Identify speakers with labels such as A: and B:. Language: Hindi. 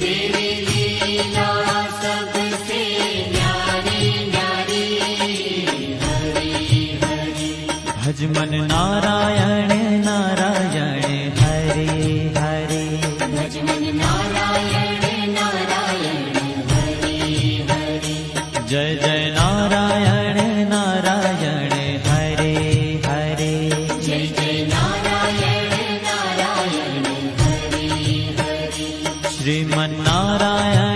A: तेरी लीला सबसे न्यारी न्यारी। हरि हरि
B: भज मन नारायण नारायण हरे हरे।
A: भज मन नारायण नारायण हरि हरि।
B: जय जय नारायण नारायण हरे हरे।
A: जय जय नारायण नारायण हरि हरि।
B: श्रीमन नारायण